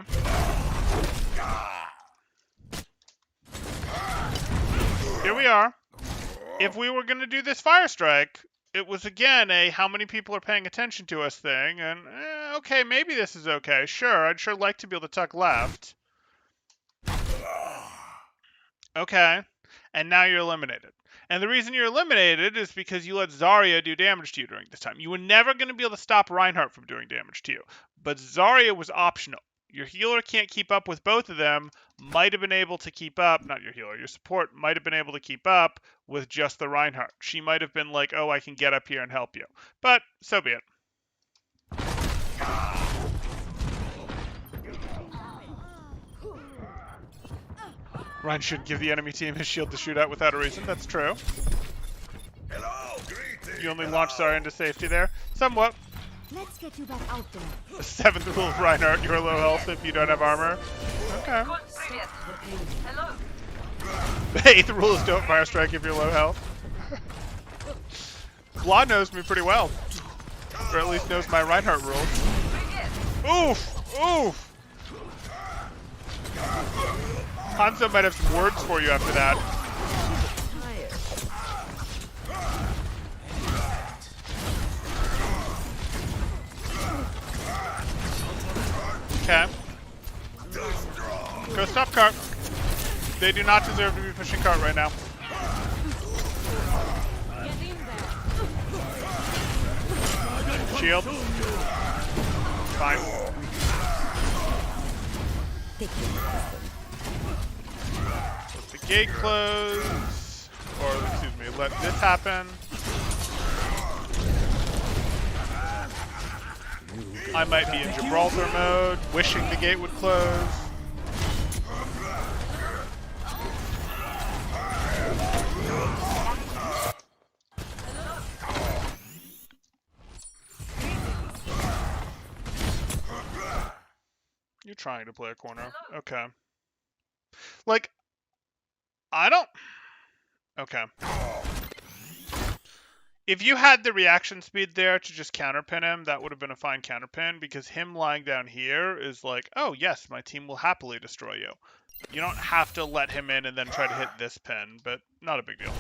Speaker 1: Here we are. If we were going to do this Fire Strike, it was again a how many people are paying attention to us thing, and okay, maybe this is okay. Sure, I'd sure like to be able to tuck left. Okay, and now you're eliminated. And the reason you're eliminated is because you let Zarya do damage to you during this time. You were never going to be able to stop Reinhardt from doing damage to you, but Zarya was optional. Your healer can't keep up with both of them, might have been able to keep up, not your healer, your support might have been able to keep up with just the Reinhardt. She might have been like, oh, I can get up here and help you. But so be it. Rein should give the enemy team his shield to shoot at without a reason. That's true.
Speaker 3: Hello, greetings.
Speaker 1: You only launch Zarya into safety there. Somewhat.
Speaker 5: Let's get you back out there.
Speaker 1: The 7th rule of Reinhardt, you're low health if you don't have armor. Okay.
Speaker 4: Good привет. Hello.
Speaker 1: The 8th rule is don't fire strike if you're low health. Claw knows me pretty well. Or at least knows my Reinhardt rules.
Speaker 4: Привет.
Speaker 1: Oof! Oof! Hanzo might have some words for you after that. Okay. Go stop cart. They do not deserve to be pushing cart right now.
Speaker 2: Get in there.
Speaker 1: Shield. Fine. Let the gate close. Or, excuse me, let this happen. I might be in Gibraltar mode, wishing the gate would close. You're trying to play a corner. Okay. Like, I don't... Okay. If you had the reaction speed there to just counterpin him, that would have been a fine counterpin, because him lying down here is like, oh yes, my team will happily destroy you. You don't have to let him in and then try to hit this pin, but not a big deal.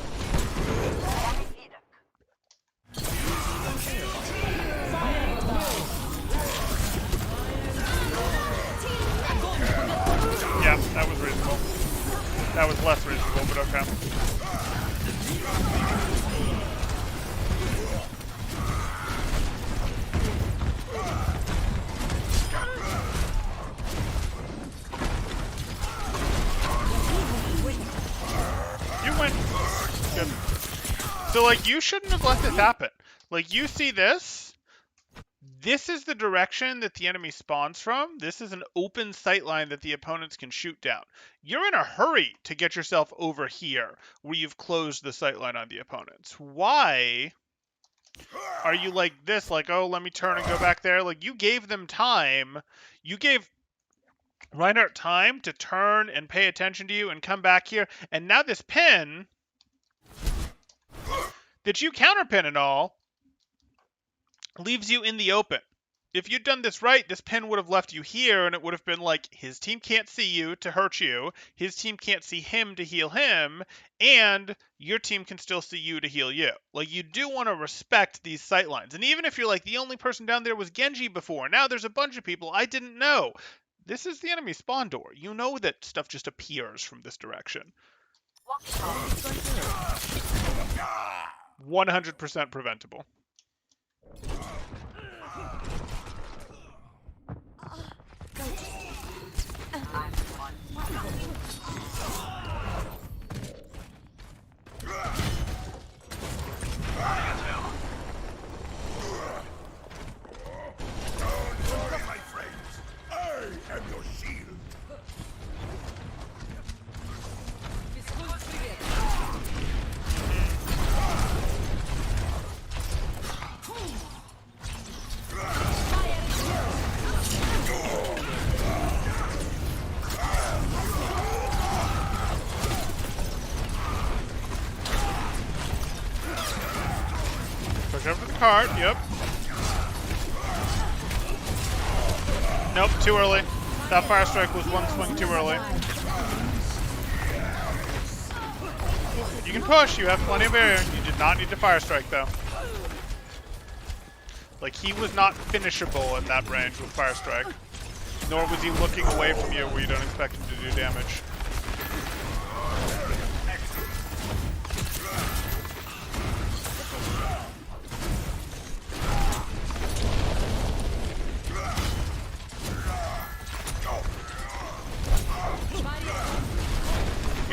Speaker 1: That was reasonable. That was less reasonable, but okay. You win. Good. So, like, you shouldn't have let this happen. Like, you see this? This is the direction that the enemy spawns from. This is an open sightline that the opponents can shoot down. You're in a hurry to get yourself over here, where you've closed the sightline on the opponents. Why are you like this? Like, oh, let me turn and go back there? Like, you gave them time. You gave Reinhardt time to turn and pay attention to you and come back here. And now this pin that you counterpin and all leaves you in the open. If you'd done this right, this pin would have left you here, and it would have been like, his team can't see you to hurt you, his team can't see him to heal him, and your team can still see you to heal you. Like, you do want to respect these sightlines. And even if you're like, the only person down there was Genji before, now there's a bunch of people I didn't know. This is the enemy spawn door. You know that stuff just appears from this direction. 100% preventable.
Speaker 3: My friends, I am your shield.
Speaker 1: Push over the cart, yep. Nope, too early. That fire strike was one swing too early. You can push, you have plenty of area. You did not need to fire strike though. Like, he was not finishable in that range with fire strike. Nor was he looking away from you where you don't expect him to do damage.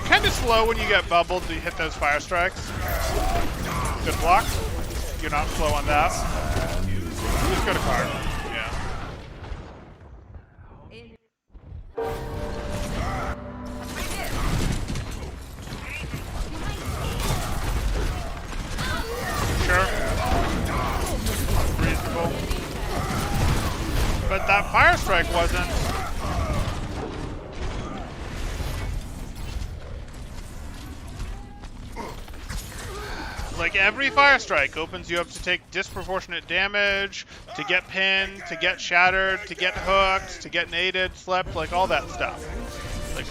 Speaker 1: Kind of slow when you get bubbled to hit those fire strikes. Good block. You're not slow on that. Just go to card. Yeah. Sure. Reasonable. But that fire strike wasn't. Like, every fire strike opens you up to take disproportionate damage, to get pinned, to get shattered, to get hooked, to get naded, slept, like all that stuff. Like,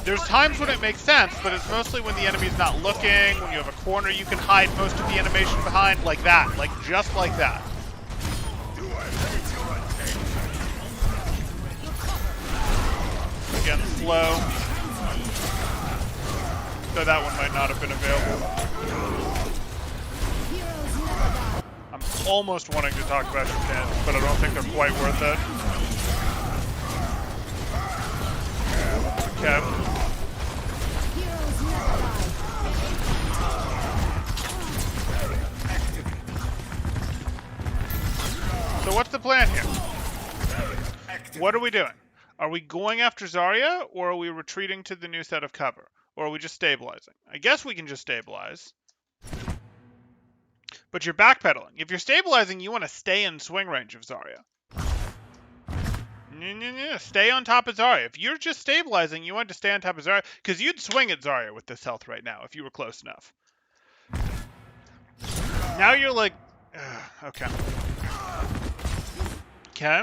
Speaker 1: there's times when it makes sense, but it's mostly when the enemy's not looking, when you have a corner you can hide most of the animation behind, like that. Like, just like that. Again, slow. So that one might not have been available. I'm almost wanting to talk about your pins, but I don't think they're quite worth it. Okay. So what's the plan here? What are we doing? Are we going after Zarya, or are we retreating to the new set of cover? Or are we just stabilizing? I guess we can just stabilize. But you're backpedaling. If you're stabilizing, you want to stay in swing range of Zarya. Stay on top of Zarya. If you're just stabilizing, you want to stay on top of Zarya. Because you'd swing at Zarya with this health right now if you were close enough. Now you're like... okay. Okay.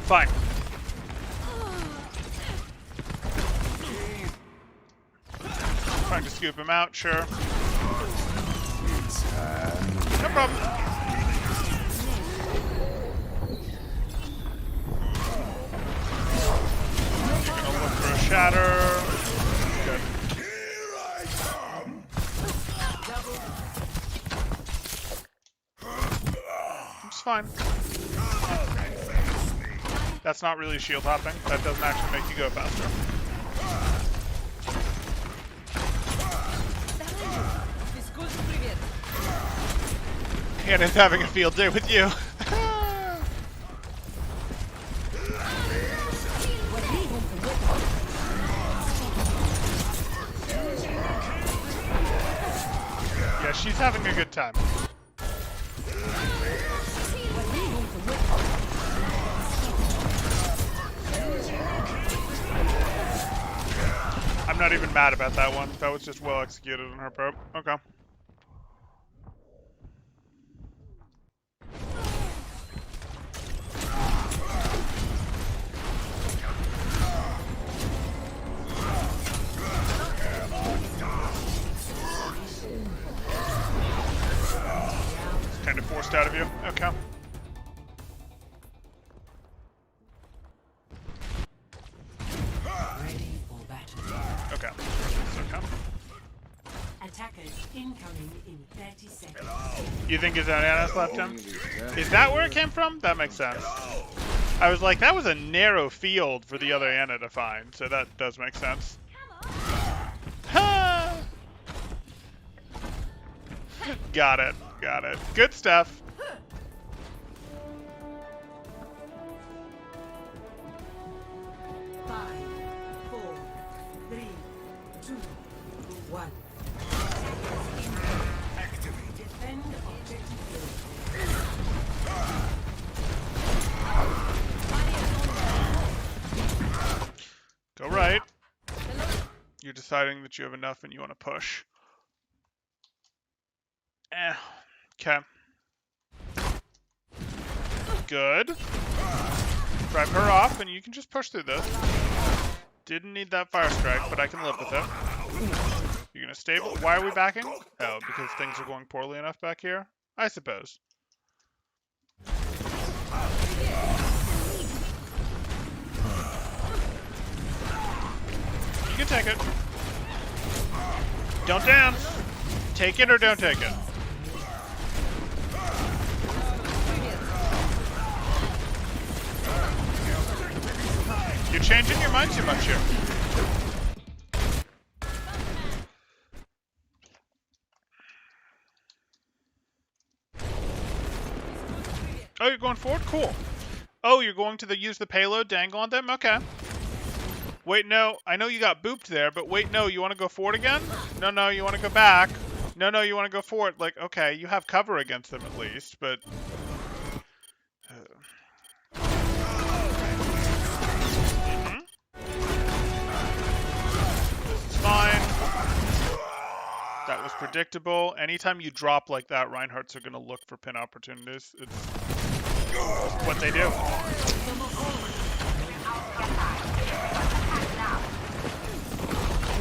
Speaker 1: Fine. Trying to scoop him out, sure. No problem. shatter. Good.
Speaker 3: Here I come.
Speaker 1: It's fine. That's not really shield hopping. That doesn't actually make you go faster. Hannah's having a field day with you. Yeah, she's having a good time. I'm not even mad about that one. That was just well executed on her part. Okay. It's kind of forced out of you. Okay. Okay. It's okay.
Speaker 2: Attackers incoming in 30 seconds.
Speaker 1: You think it's that Anna slapped him? Is that where it came from? That makes sense. I was like, that was a narrow field for the other Anna to find, so that does make sense. Ha! Got it. Got it. Good stuff.
Speaker 2: Five, 4, 3, 2, 1.
Speaker 3: Activate.
Speaker 2: Defend objective
Speaker 1: Go right. You're deciding that you have enough and you want to push. Okay. Good. Drive her off and you can just push through this. Didn't need that fire strike, but I can live with it. You're gonna stable. Why are we backing? Oh, because things are going poorly enough back here? I suppose. You can take it. Don't dance. Take it or don't take it. You're changing your mind too much here. Oh, you're going forward? Cool. Oh, you're going to use the payload to angle on them? Okay. Wait, no. I know you got booped there, but wait, no. You want to go forward again? No, you want to go back. No, you want to go forward. Like, okay, you have cover against them at least, but... This is fine. That was predictable. Anytime you drop like that, Reinhardts are going to look for pin opportunities. It's what they do.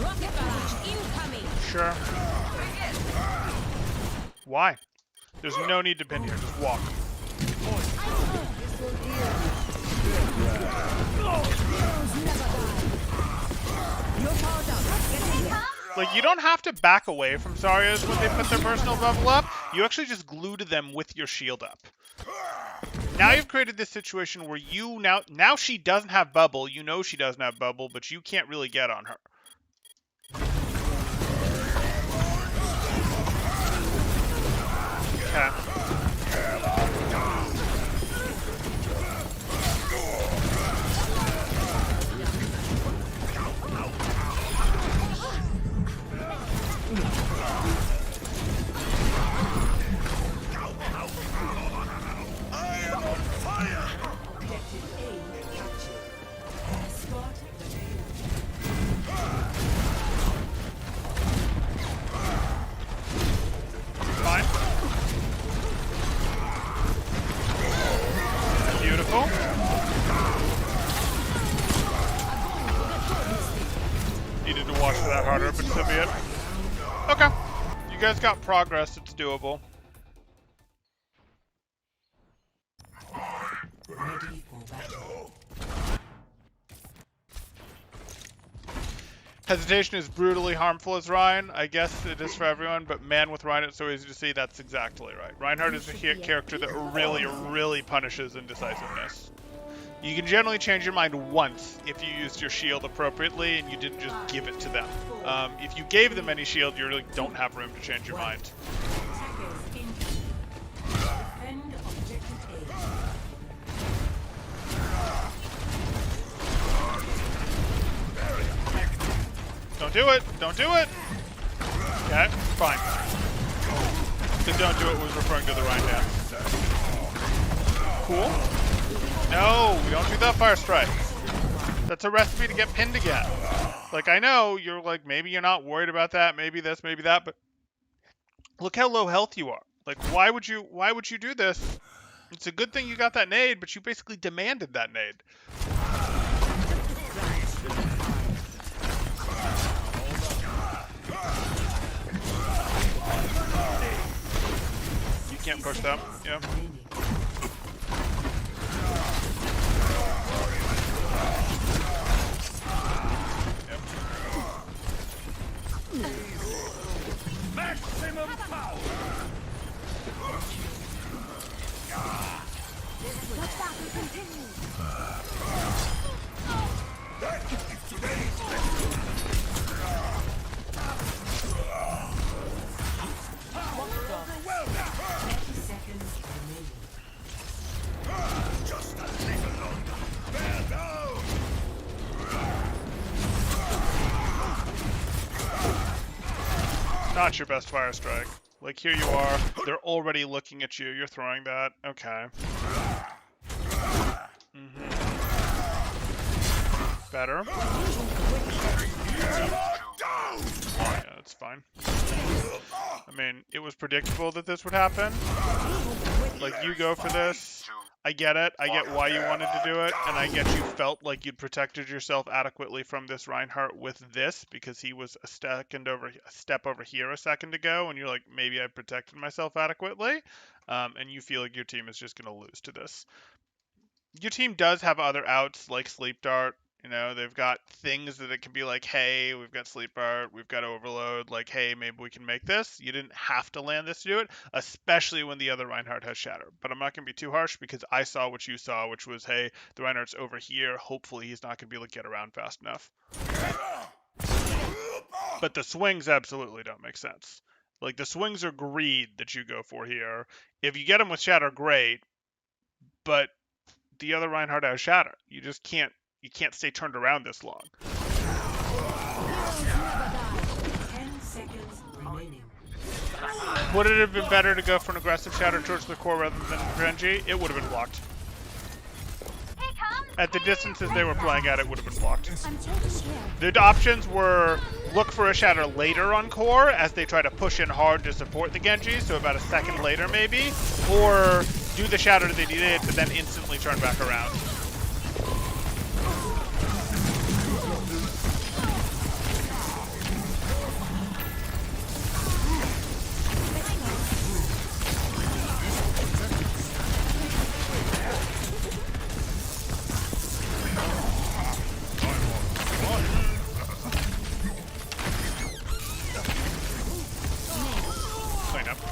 Speaker 2: Rocket barrage incoming.
Speaker 1: Sure. Why? There's no need to pin here. Just walk. Like, you don't have to back away from Saryas when they put their personal bubble up. You actually just glue to them with your shield up. Now you've created this situation where now she doesn't have bubble. You know she doesn't have bubble, but you can't really get on her. Okay. Fine. Beautiful. Needed to watch for that harder, but so be it. Okay. You guys got progress. It's doable.
Speaker 2: Ready for battle.
Speaker 1: Hesitation is brutally harmful as Ryan. I guess it is for everyone, but man, with Ryan, it's so easy to see. That's exactly right. Reinhardt is a character that really punishes indecisiveness. You can generally change your mind once if you used your shield appropriately and you didn't just give it to them. If you gave them any shield, you really don't have room to change your mind. Don't do it! Don't do it! Okay, fine. The don't do it was referring to the Reinhardt. Cool. No, we don't do that fire strike. That's a recipe to get pinned again. Like, I know you're like, maybe you're not worried about that, maybe this, maybe that, but look how low health you are. Like, why would you do this? It's a good thing you got that nade, but you basically demanded that nade. You can't push them. Yeah.
Speaker 3: Maximum power!
Speaker 5: The battle continues.
Speaker 3: That is today's just a little longer. Bear down!
Speaker 1: Not your best fire strike. Like, here you are. They're already looking at you. You're throwing that. Okay. Better. Yeah, that's fine. I mean, it was predictable that this would happen. Like, you go for this. I get it. I get why you wanted to do it, and I get you felt like you'd protected yourself adequately from this Reinhardt with this because he was a step over here a second ago, and you're like, maybe I protected myself adequately, and you feel like your team is just going to lose to this. Your team does have other outs like Sleep Dart. You know, they've got things that it can be like, hey, we've got Sleep Dart, we've got Overload, like, hey, maybe we can make this. You didn't have to land this to do it, especially when the other Reinhardt has Shatter. But I'm not going to be too harsh because I saw what you saw, which was, hey, the Reinhardt's over here. Hopefully he's not going to be able to get around fast enough. But the swings absolutely don't make sense. Like, the swings are greed that you go for here. If you get them with Shatter, great. But the other Reinhardt has Shatter. You just can't stay turned around this long.
Speaker 2: 10 seconds remaining.
Speaker 1: Would it have been better to go for an aggressive Shatter towards the core rather than Renji? It would have been blocked. At the distances they were playing at, it would have been blocked.
Speaker 5: I'm taking care.
Speaker 1: The options were look for a Shatter later on core as they try to push in hard to support the Genji, so about a second later maybe, or do the Shatter that they did, but then instantly turn back around.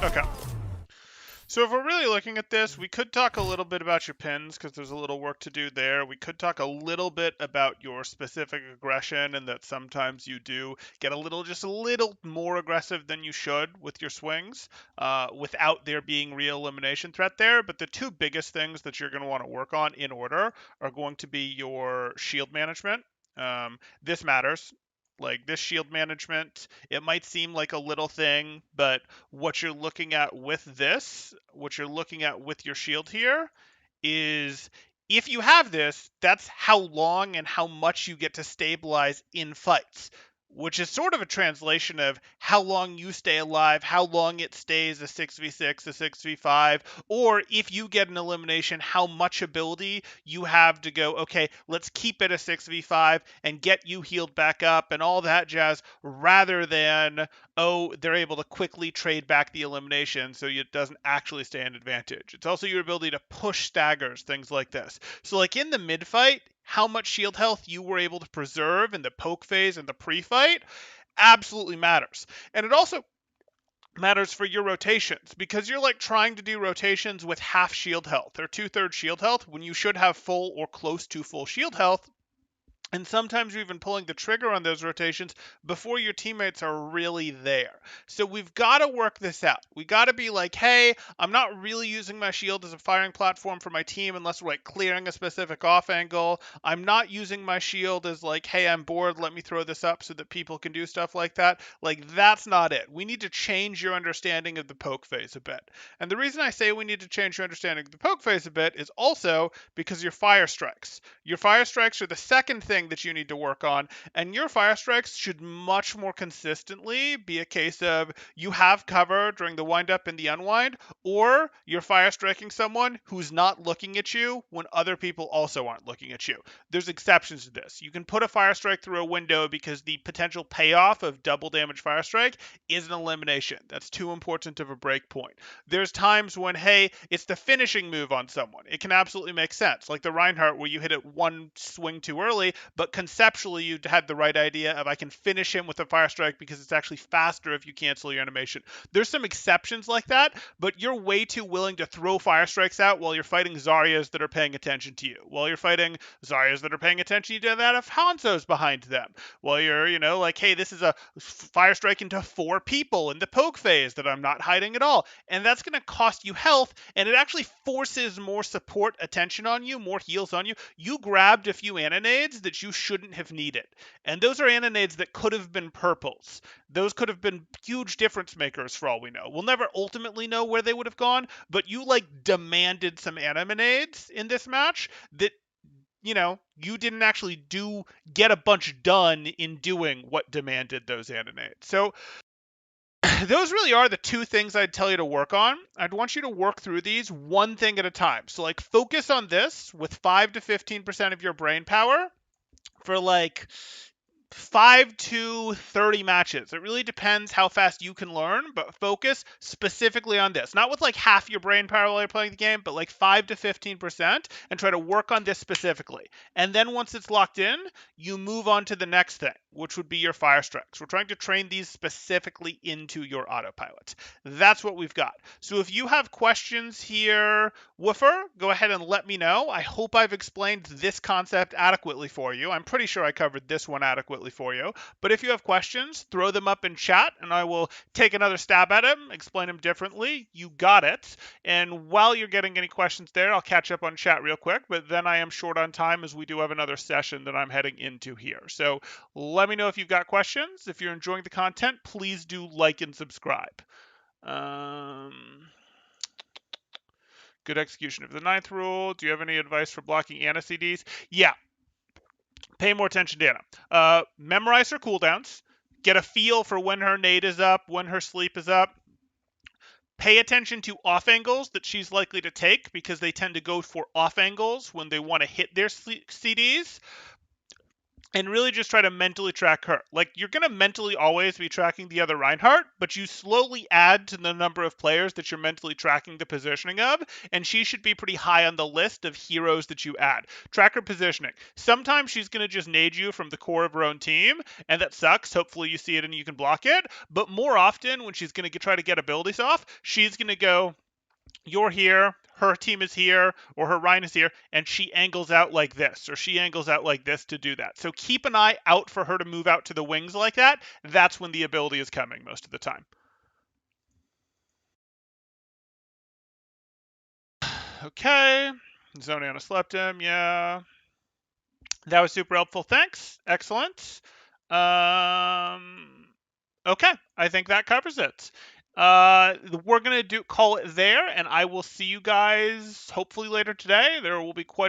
Speaker 1: Okay. So if we're really looking at this, we could talk a little bit about your pins because there's a little work to do there. We could talk a little bit about your specific aggression and that sometimes you do get just a little more aggressive than you should with your swings without there being real elimination threat there. But the two biggest things that you're going to want to work on in order are going to be your shield management. This matters. Like this shield management, it might seem like a little thing, but what you're looking at with your shield here is if you have this, that's how long and how much you get to stabilize in fights, which is sort of a translation of how long you stay alive, how long it stays a 6v6, a 6v5, or if you get an elimination, how much ability you have to go, okay, let's keep it a 6v5 and get you healed back up and all that jazz, rather than, oh, they're able to quickly trade back the elimination so it doesn't actually stay an advantage. It's also your ability to push staggers, things like this. So like in the mid fight, how much shield health you were able to preserve in the poke phase and the pre-fight absolutely matters. And it also matters for your rotations because you're like trying to do rotations with half shield health or 2/3 shield health when you should have full or close to full shield health. And sometimes you're even pulling the trigger on those rotations before your teammates are really there. So we've got to work this out. We got to be like, hey, I'm not really using my shield as a firing platform for my team unless we're like clearing a specific off angle. I'm not using my shield as like, hey, I'm bored, let me throw this up so that people can do stuff like that. Like, that's not it. We need to change your understanding of the poke phase a bit. And the reason I say we need to change your understanding of the poke phase a bit is also because your fire strikes. Your fire strikes are the second thing that you need to work on, and your fire strikes should much more consistently be a case of you have cover during the wind up and the unwind, or you're fire striking someone who's not looking at you when other people also aren't looking at you. There's exceptions to this. You can put a fire strike through a window because the potential payoff of double damage fire strike is an elimination. That's too important of a break point. There's times when, hey, it's the finishing move on someone. It can absolutely make sense, like the Reinhardt where you hit it one swing too early, but conceptually you had the right idea of I can finish him with a fire strike because it's actually faster if you cancel your animation. There's some exceptions like that, but you're way too willing to throw fire strikes out while you're fighting Zaryas that are paying attention to you, while you're fighting Zaryas that are paying attention to that if Hanzo's behind them, while you're, like, hey, this is a fire strike into 4 people in the poke phase that I'm not hiding at all. And that's going to cost you health, and it actually forces more support attention on you, more heals on you. You grabbed a few antinades that you shouldn't have needed. And those are antinades that could have been purples. Those could have been huge difference makers for all we know. We'll never ultimately know where they would have gone, but you demanded some antinades in this match that you didn't actually get a bunch done in doing what demanded those antinades. So those really are the two things I'd tell you to work on. I'd want you to work through these one thing at a time. So focus on this with 5 to 15% of your brain power for 5 to 30 matches. It really depends how fast you can learn, but focus specifically on this. Not with half your brain power while you're playing the game, but 5 to 15%, and try to work on this specifically. And then once it's locked in, you move on to the next thing, which would be your fire strikes. We're trying to train these specifically into your autopilot. That's what we've got. So if you have questions here, Woofer, go ahead and let me know. I hope I've explained this concept adequately for you. I'm pretty sure I covered this one adequately for you. But if you have questions, throw them up in chat and I will take another stab at them, explain them differently. You got it. And while you're getting any questions there, I'll catch up on chat real quick, but then I am short on time as we do have another session that I'm heading into here. So let me know if you've got questions. If you're enjoying the content, please do like and subscribe. Good execution of the 9th rule. Do you have any advice for blocking Ana CDs? Yeah. Pay more attention to Ana. Memorize her cooldowns. Get a feel for when her nade is up, when her sleep is up. Pay attention to off angles that she's likely to take because they tend to go for off angles when they want to hit their CDs. And really just try to mentally track her. You're going to mentally always be tracking the other Reinhardt, but you slowly add to the number of players that you're mentally tracking the positioning of, and she should be pretty high on the list of heroes that you add. Track her positioning. Sometimes she's going to just nade you from the core of her own team, and that sucks. Hopefully you see it and you can block it. But more often, when she's going to try to get abilities off, she's going to go, you're here, her team is here, or her Ryan is here, and she angles out like this, or she angles out like this to do that. So keep an eye out for her to move out to the wings like that. That's when the ability is coming most of the time. Okay. Zone Ana slept him, yeah. That was super helpful. Thanks. Excellent. Okay, I think that covers it. We're gonna call it there, and I will see you guys hopefully later today. There will be quite